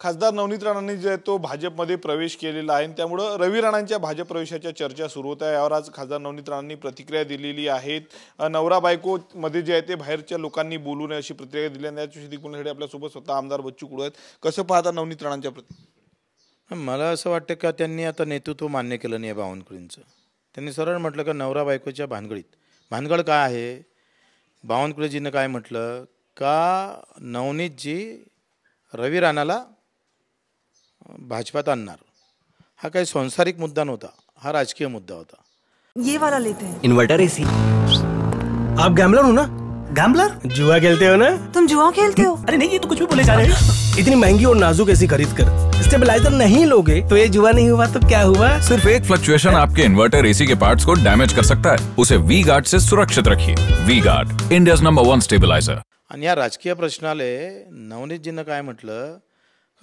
खासदार नवनीत राणांनी जे तो भाजपमध्ये प्रवेश केलेला आहे त्यामुळे रवी राणांच्या भाजप प्रवेशाच्या चर्चा सुरू होत आहे। यावर आज खासदार नवनीत राणांनी प्रतिक्रिया दिलेली आहे। नवरा बायको मध्ये जे आहे ते बाहेरच्या लोकांनी बोलू नये अशी प्रतिक्रिया दिली आहे। याच्याविषयी कोणीकडे आपल्या सोबत स्वतः आमदार बच्चू कडू आहेत। कसं पाहता नवनीत राणांच्या प्रति? मला असं वाटतं का त्यांनी आता नेतृत्व मान्य केलं नाही बावनकुळेंचं। त्यांनी सरळ म्हटलं का नवरा बायकोच्या भानगड काय आहे। बावनकुळेजीनं काय म्हटलं का नवनीतजी रवी राणाला भाजपात आणणार। हा काही सांसारिक मुद्दा नव्हता, हा राजकीय मुद्दा होता। ये वाला लेते हैं। Inverter AC. आप गैम्बलर हो ना? गैम्बलर? जुआ खेलते हो ना? तुम जुआ खेलते हो? अरे नहीं, ये तो कुछ भी बोले जा रहे हैं। इतनी महंगी और नाजुक एसी खरीद कर स्टेबलाइजर नहीं लोगे तो ये जुआ नहीं हुआ तो क्या हुआ? सिर्फ एक फ्लक्चुएशन आपके इन्वर्टर एसी के पार्ट्स को डैमेज कर सकता है। उसे वी गार्ड से सुरक्षित रखिए। V Guard, India's number 1 stabiliser. आणि या राजकीय प्रश्नाले नवनीतजीनं काय म्हटलं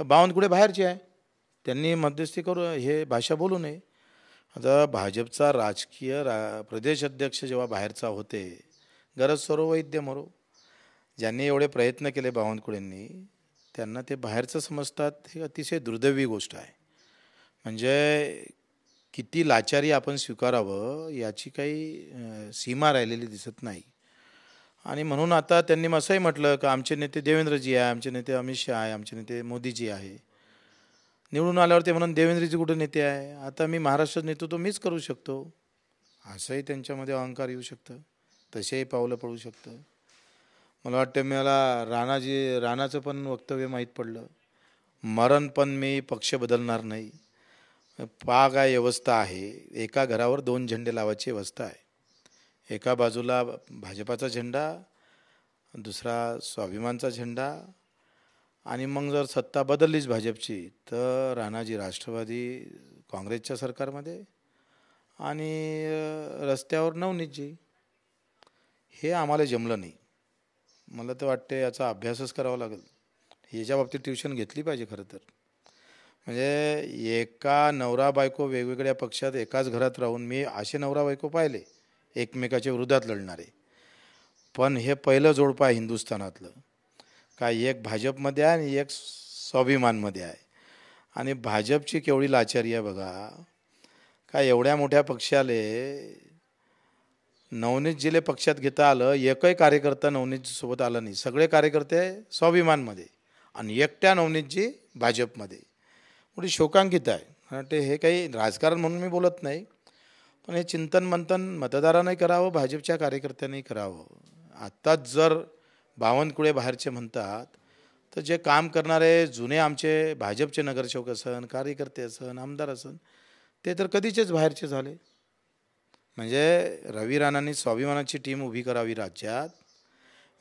का बावनकुळे बाहेरचे आहे, त्यांनी मध्यस्थी करू हे भाषा बोलू नये। आता भाजपचा राजकीय प्रदेश अध्यक्ष जेव्हा बाहेरचा होते, गरज सर्व वैद्य मरो, ज्यांनी एवढे प्रयत्न केले बावनकुळेंनी त्यांना ते बाहेरचं समजतात, हे अतिशय दुर्दैवी गोष्ट आहे। म्हणजे किती लाचारी आपण स्वीकारावं याची काही सीमा राहिलेली दिसत नाही। आणि म्हणून आता त्यांनी असंही म्हटलं का आमचे नेते देवेंद्रजी आहे, आमचे नेते अमित शहा आहे, आमचे नेते मोदीजी आहे। निवडून आल्यावर ते म्हणून देवेंद्रजी कुठे नेते आहे, आता मी महाराष्ट्रात नेतृत्व मीच करू शकतो, असंही त्यांच्यामध्ये अहंकार येऊ शकतं, तसेही पावलं पडू शकतं। मला वाटतं मला राणाचं पण वक्तव्य माहीत पडलं, मरण पण मी पक्ष बदलणार नाही। काय व्यवस्था आहे, एका घरावर 2 झेंडे लावायची व्यवस्था आहे। एका बाजूला भाजपाचा झेंडा, दुसरा स्वाभिमानचा झेंडा, आणि मग जर सत्ता बदललीच भाजपची तर राणाजी राष्ट्रवादी काँग्रेसच्या सरकारमध्ये आणि रस्त्यावर नवनीतजी। हे आम्हाला जमलं नाही। मला तर वाटते याचा अभ्यासच करावा लागेल, याच्या बाबतीत ट्युशन घेतली पाहिजे खरं तर। म्हणजे एका नवरा बायको वेगवेगळ्या पक्षात एकाच घरात राहून मी असे नवरा बायको पाहिले एकमेकाच्या विरोधात लढणारे, पण हे पहिलं जोडपं आहे हिंदुस्थानातलं का एक भाजपमध्ये आहे आणि एक स्वाभिमानमध्ये आहे। आणि भाजपची केवढी लाचारी आहे बघा, का एवढ्या मोठ्या पक्षाले नवनीतजीले पक्षात घेता आलं, एकही कार्यकर्ता नवनीतजीसोबत आला नाही, सगळे कार्यकर्ते स्वाभिमानमध्ये आणि एकट्या नवनीतजी भाजपमध्ये। मोठी शोकांकित आहे ते। हे काही राजकारण म्हणून मी बोलत नाही, पण हे चिंतन मंथन मतदारांनी करावं, भाजपच्या कार्यकर्त्यांनी करावं। आत्ताच जर बावनकुळे बाहेरचे म्हणतात तर जे काम करणारे जुने आमचे भाजपचे नगरसेवक असन, कार्यकर्ते असन, आमदार असन, ते तर कधीचेच बाहेरचे झाले। म्हणजे रवी राणांनी स्वाभिमानाची टीम उभी करावी राज्यात,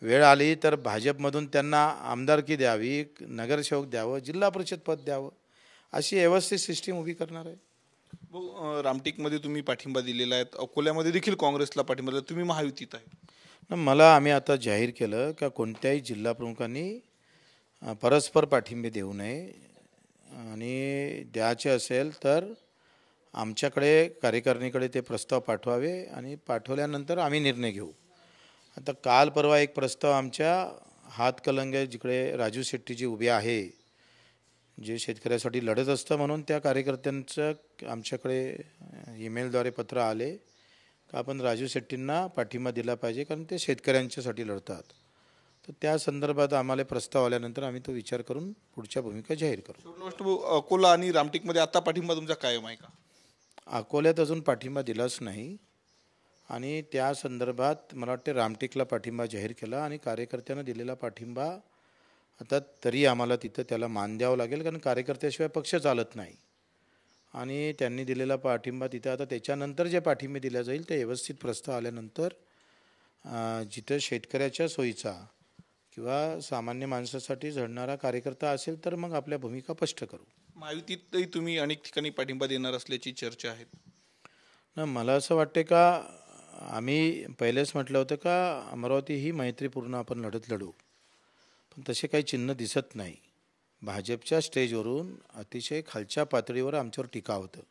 वेळ आली तर भाजपमधून त्यांना आमदारकी द्यावी, नगरसेवक द्यावं, जिल्हा परिषद पद द्यावं, अशी व्यवस्थित सिस्टीम उभी करणार आहे। रामटेकमध्ये तुम्ही पाठिंबा दिलेला आहे, अकोल्यामध्ये देखील काँग्रेसला पाठिंबा दिला, तुम्ही महायुतीत आहे। आम्ही आता जाहीर केलं का कोणत्याही जिल्हा प्रमुखांनी परस्पर पाठिंबे देऊ नये, आणि द्यायचे असेल तर आमच्याकडे कार्यकारिणीकडे ते प्रस्ताव पाठवावे आणि पाठवल्यानंतर आम्ही निर्णय घेऊ। आता काल परवा एक प्रस्ताव आमच्या हातकलंगे जिकडे राजू शेट्टीजी उभे आहे, जे शेतकऱ्यासाठी लढत असतं, म्हणून त्या कार्यकर्त्यांचं आमच्याकडे ईमेलद्वारे पत्र आले का आपण राजू शेट्टींना पाठिंबा दिला पाहिजे कारण ते शेतकऱ्यांच्यासाठी लढतात। तर त्या संदर्भात आम्हाला प्रस्ताव आल्यानंतर आम्ही तो विचार करून पुढच्या भूमिका जाहीर करू। अकोला आणि रामटेकमध्ये आता पाठिंबा तुमचा कायम आहे का? अकोल्यात अजून पाठिंबा दिलाच नाही, आणि त्या संदर्भात मला वाटते रामटेकला पाठिंबा जाहीर केला, आणि कार्यकर्त्यांना दिलेला पाठिंबा आता तरी आम्हाला तिथं त्याला मान द्यावं लागेल, कारण कार्यकर्त्याशिवाय पक्ष चालत नाही। आणि त्यांनी दिलेला पाठिंबा तिथं आता त्याच्यानंतर जे पाठिंबे दिल्या जाईल ते व्यवस्थित प्रस्ताव आल्यानंतर जिथं शेतकऱ्याच्या सोयीचा किंवा सामान्य माणसासाठी झडणारा कार्यकर्ता असेल तर मग आपल्या भूमिका स्पष्ट करू। महायुतीतही तुम्ही अनेक ठिकाणी पाठिंबा देणार असल्याची चर्चा आहे ना। मला असं वाटते का आम्ही पहिलेच म्हटलं होतं का अमरावती ही मैत्रीपूर्ण आपण लढत लढू, पण तसे काही चिन्ह दिसत नाही। भाजपच्या स्टेजवरून अतिशय खालच्या पातळीवर आमच्यावर टीका होतं।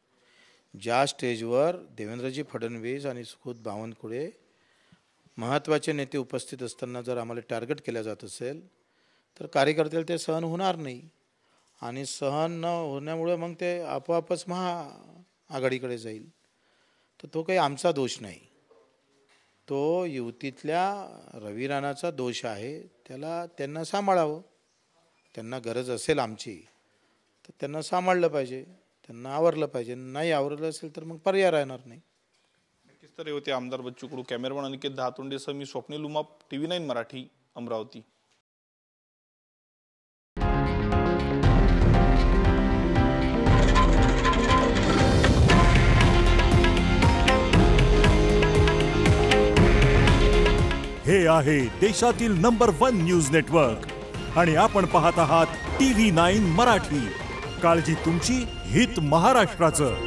ज्या स्टेजवर देवेंद्रजी फडणवीस आणि सुखोत बावनकुळे महत्त्वाचे नेते उपस्थित असताना जर आम्हाला टार्गेट केलं जात असेल तर कार्यकर्त्याला ते सहन होणार नाही। आणि सहन न होण्यामुळे मग ते आपोआपच महाआघाडीकडे जाईल. तर तो काही आमचा दोष नाही, तो युतीतल्या रवी राणाचा दोष आहे. त्यांना सांभाळावं. त्यांना गरज असेल आमची तर त्यांना सांभाळलं पाहिजे, त्यांना आवरलं पाहिजे. नाही आवरलं असेल तर मग पर्याय राहणार नाही. नक्कीच. तर हे होते आमदार बच्चू कडू. कॅमेरामन अनिकेत दहातोंडेसह मी स्वप्नील उमाप, TV9 मराठी, अमरावती. हे आहे देशातील नंबर 1 न्यूज नेटवर्क आणि आपण पाहत आहात TV9 मराठी. काळजी तुमची, हित महाराष्ट्राचं.